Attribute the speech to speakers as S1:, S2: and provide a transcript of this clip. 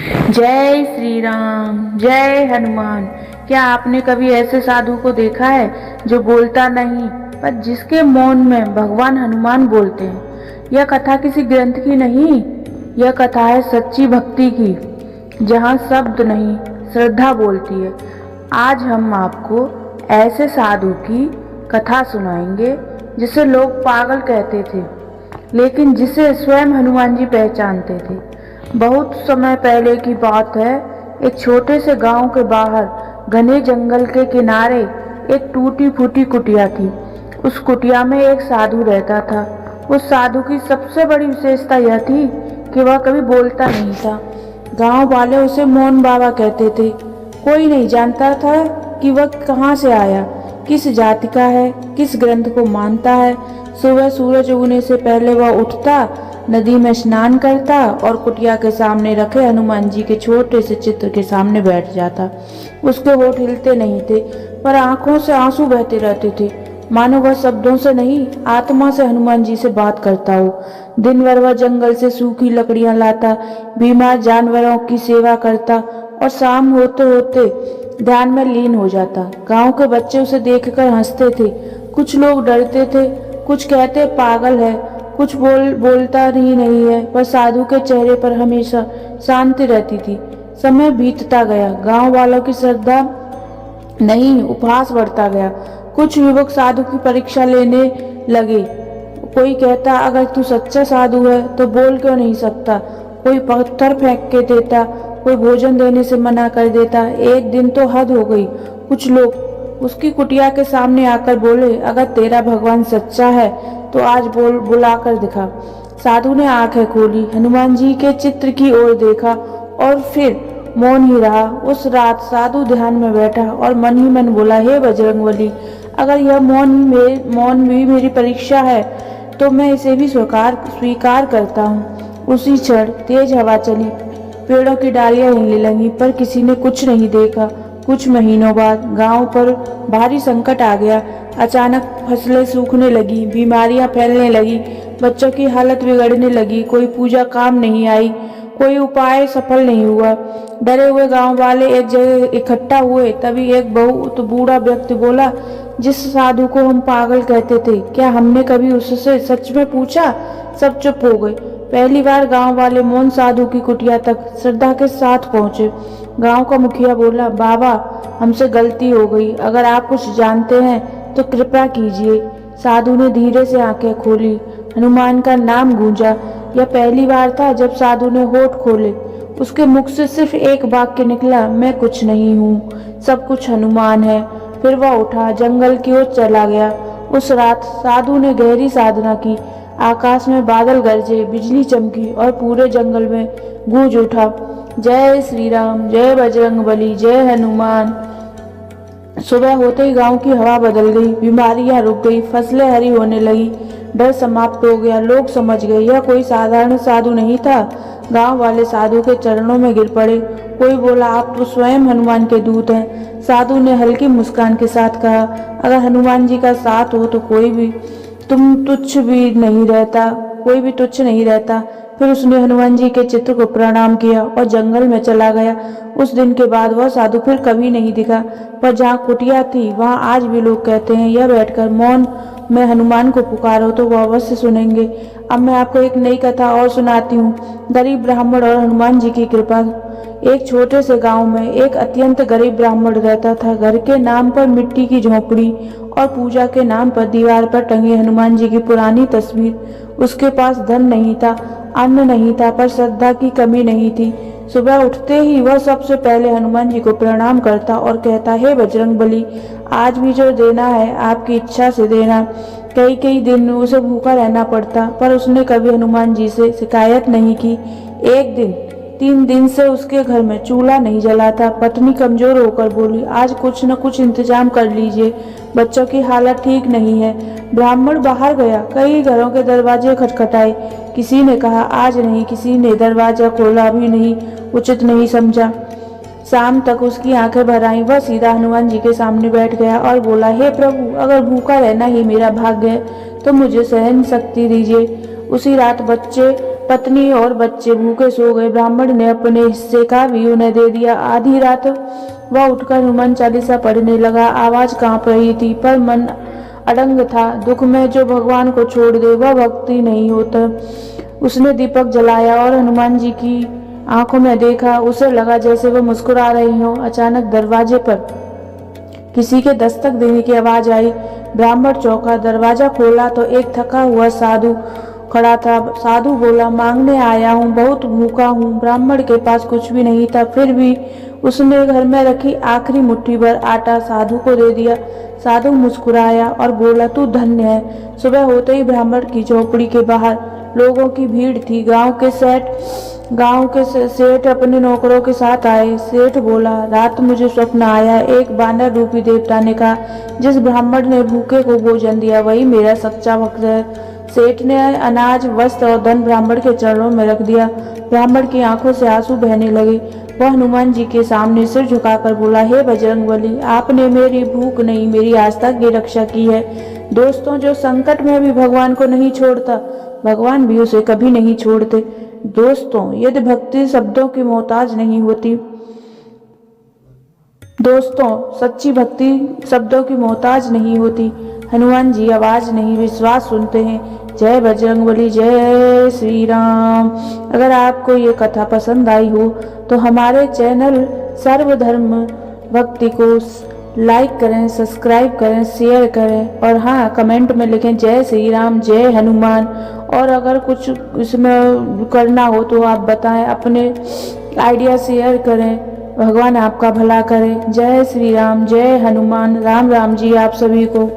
S1: जय श्री राम, जय हनुमान। क्या आपने कभी ऐसे साधु को देखा है जो बोलता नहीं पर जिसके मौन में भगवान हनुमान बोलते हैं। यह कथा किसी ग्रंथ की नहीं, यह कथा है सच्ची भक्ति की, जहाँ शब्द नहीं श्रद्धा बोलती है। आज हम आपको ऐसे साधु की कथा सुनाएंगे जिसे लोग पागल कहते थे, लेकिन जिसे स्वयं हनुमान जी पहचानते थे। बहुत समय पहले की बात है। एक छोटे से गांव के बाहर घने जंगल के किनारे एक टूटी फूटी कुटिया थी। उस कुटिया में एक साधु रहता था। उस साधु की सबसे बड़ी विशेषता यह थी कि वह कभी बोलता नहीं था। गांव वाले उसे मौन बाबा कहते थे। कोई नहीं जानता था कि वह कहाँ से आया, किस जाति का है, किस ग्रंथ को मानता है। सुबह सूरज उगने से पहले वह उठता, नदी में स्नान करता और कुटिया के सामने रखे हनुमान जी के छोटे से चित्र के सामने बैठ जाता। उसके होठ हिलते नहीं थे, पर आंखों से आंसू बहते रहते थे, मानो वह शब्दों से नहीं आत्मा से हनुमान जी से बात करता हो। दिन भर वह जंगल से सूखी लकड़ियां लाता, बीमार जानवरों की सेवा करता और शाम होते होते ध्यान में लीन हो जाता। गांव के बच्चे उसे देखकर हंसते थे, कुछ लोग डरते थे, कुछ कहते पागल है, कुछ बोलता ही नहीं है, पर साधु के चेहरे पर हमेशा शांति रहती थी। समय बीतता गया, गांव वालों की श्रद्धा नहीं उपहास बढ़ता गया। कुछ युवक साधु की परीक्षा लेने लगे। कोई कहता, अगर तू सच्चा साधु है तो बोल क्यों नहीं सकता। कोई पत्थर फेंक के देता, कोई भोजन देने से मना कर देता। एक दिन तो हद हो गई। कुछ लोग उसकी कुटिया के सामने आकर बोले, अगर तेरा भगवान सच्चा है तो आज बुलाकर दिखा। साधु ने आंखें खोली, हनुमान जी के चित्र की ओर देखा और फिर मौन ही रहा। उस रात साधु ध्यान में बैठा और मन ही मन बोला, हे बजरंगबली, अगर यह मौन भी मेरी परीक्षा है तो मैं इसे भी स्वीकार करता हूँ। उसी क्षण तेज हवा चली, पेड़ों की डालियां हिलने लगी, पर किसी ने कुछ नहीं देखा। कुछ महीनों बाद गांव पर भारी संकट आ गया। अचानक फसलें सूखने लगी, बीमारियां फैलने लगी, बच्चों की हालत बिगड़ने लगी। कोई पूजा काम नहीं आई, कोई उपाय सफल नहीं हुआ। डरे हुए गांव वाले एक जगह इकट्ठा हुए। तभी एक बहुत बूढ़ा व्यक्ति बोला, जिस साधु को हम पागल कहते थे, क्या हमने कभी उससे सच में पूछा? सब चुप हो गए। पहली बार गांव वाले मौन साधु की कुटिया तक श्रद्धा के साथ पहुंचे। गांव का मुखिया बोला, बाबा, हमसे गलती हो गई, अगर आप कुछ जानते हैं तो कृपा कीजिए। साधु ने धीरे से आंखें खोली, हनुमान का नाम गूंजा। यह पहली बार था जब साधु ने होठ खोले। उसके मुख से सिर्फ एक वाक्य निकला, मैं कुछ नहीं हूँ, सब कुछ हनुमान है। फिर वह उठा, जंगल की ओर चला गया। उस रात साधु ने गहरी साधना की। आकाश में बादल गरजे, बिजली चमकी और पूरे जंगल में गूंज उठा, जय श्री राम, जय बजरंगबली, जय हनुमान। सुबह होते ही गांव की हवा बदल गई, बीमारियां रुक गई, फसलें हरी होने लगी, डर समाप्त हो गया। लोग समझ गए यह कोई साधारण साधु नहीं था। गांव वाले साधु के चरणों में गिर पड़े। कोई बोला, आप तो स्वयं हनुमान के दूत हैं। साधु ने हल्की मुस्कान के साथ कहा, अगर हनुमान जी का साथ हो तो कोई भी तुच्छ नहीं रहता। फिर उसने हनुमान जी के चित्र को प्रणाम किया और जंगल में चला गया। उस दिन के बाद वह साधु फिर कभी नहीं दिखा। पर जहाँ कुटिया थी वहाँ आज भी लोग कहते हैं, यह बैठकर मौन में हनुमान को पुकारो तो वह अवश्य सुनेंगे। अब मैं आपको एक नई कथा और सुनाती हूँ, गरीब ब्राह्मण और हनुमान जी की कृपा। एक छोटे से गांव में एक अत्यंत गरीब ब्राह्मण रहता था। घर के नाम पर मिट्टी की झोंपड़ी और पूजा के नाम पर दीवार पर टंगी हनुमान जी की पुरानी तस्वीर। उसके पास धन नहीं था, अन्न नहीं था, पर श्रद्धा की कमी नहीं थी। सुबह उठते ही वह सबसे पहले हनुमान जी को प्रणाम करता और कहता, हे बजरंगबली, आज भी जो देना है आपकी इच्छा से देना। कई कई दिन उसे भूखा रहना पड़ता, पर उसने कभी हनुमान जी से शिकायत नहीं की। एक दिन 3 दिन से उसके घर में चूल्हा नहीं जला था। पत्नी कमजोर होकर बोली, आज कुछ न कुछ इंतजाम कर लीजिए, बच्चों की हालत ठीक नहीं है। ब्राह्मण बाहर गया, कई घरों के दरवाजे खटखटाए। किसी ने कहा आज नहीं, किसी ने दरवाजा खोला भी नहीं, उचित नहीं समझा। शाम तक उसकी आंखें भर आईं। वह सीधा हनुमान जी के सामने बैठ गया और बोला, हे प्रभु, अगर भूखा रहना ही मेरा भाग्य है तो मुझे सहन शक्ति दीजिए। उसी रात बच्चे पत्नी और बच्चे भूखे सो गए। ब्राह्मण ने अपने हिस्से का भी उन्हें दे दिया। आधी रात वह उठकर हनुमान चालीसा पढ़ने लगा। आवाज कांप रही थी पर मन अड़ंग था। दुख में जो भगवान को छोड़ दे वह भक्ति नहीं होता। उसने दीपक जलाया और हनुमान जी की आंखों में देखा। उसे लगा जैसे वह मुस्कुरा रही हो। अचानक दरवाजे पर किसी के दस्तक देने की आवाज आई। ब्राह्मण चौंका। दरवाजा खोला तो एक थका हुआ साधु खड़ा था। साधु बोला, मांगने आया हूँ, बहुत भूखा हूँ। ब्राह्मण के पास कुछ भी नहीं था, फिर भी उसने घर में रखी आखिरी मुट्ठी भर आटा साधु को दे दिया। साधु मुस्कुराया और बोला, तू धन्य है। सुबह होते ही ब्राह्मण की झोपड़ी के बाहर लोगों की भीड़ थी। गांव के सेठ अपने नौकरों के साथ आए। सेठ बोला, रात मुझे स्वप्न आया। एक वानर रूपी देवता ने कहा, जिस ब्राह्मण ने भूखे को भोजन दिया वही मेरा सच्चा भक्त है। सेठ ने अनाज, वस्त्र और धन ब्राह्मण के चरणों में रख दिया। ब्राह्मण की आंखों से आंसू बहने लगे। वह हनुमान जी के सामने सिर झुकाकर बोला, हे बजरंगबली, आपने मेरी भूख नहीं मेरी आस्था की रक्षा की है। दोस्तों, जो संकट में भी भगवान को नहीं छोड़ता, भगवान भी उसे कभी नहीं छोड़ते। दोस्तों, यदि भक्ति शब्दों की मोहताज नहीं होती, दोस्तों सच्ची भक्ति शब्दों की मोहताज नहीं होती। हनुमान जी आवाज नहीं विश्वास सुनते हैं। जय बजरंगबली, जय श्री राम। अगर आपको ये कथा पसंद आई हो तो हमारे चैनल सर्वधर्म भक्ति को लाइक करें, सब्सक्राइब करें, शेयर करें और हाँ, कमेंट में लिखें जय श्री राम, जय हनुमान। और अगर कुछ इसमें करना हो तो आप बताएं, अपने आइडिया शेयर करें। भगवान आपका भला करे। जय श्री राम, जय हनुमान। राम राम जी आप सभी को।